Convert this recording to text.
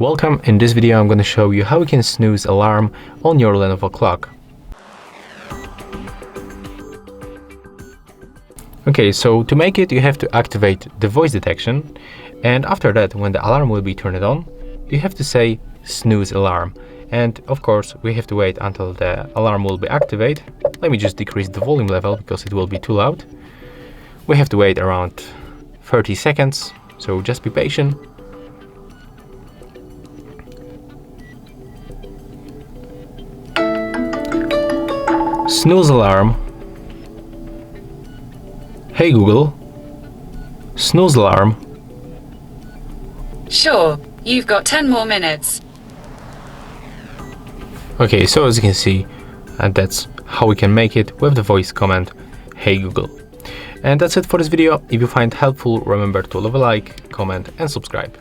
Welcome. In this video I'm going to show you how you can snooze alarm on your Lenovo clock. Okay, so to make it you have to activate the voice detection, and after that, when the alarm will be turned on, you have to say snooze alarm, and of course we have to wait until the alarm will be activated. Let me just decrease the volume level because it will be too loud. We have to wait around 30 seconds, so just be patient. Snooze alarm. Hey Google, snooze alarm. Sure, you've got 10 more minutes. Okay, so as you can see, that's how we can make it with the voice command, Hey Google. And that's it for this video. If you find it helpful, remember to leave a like, comment and subscribe.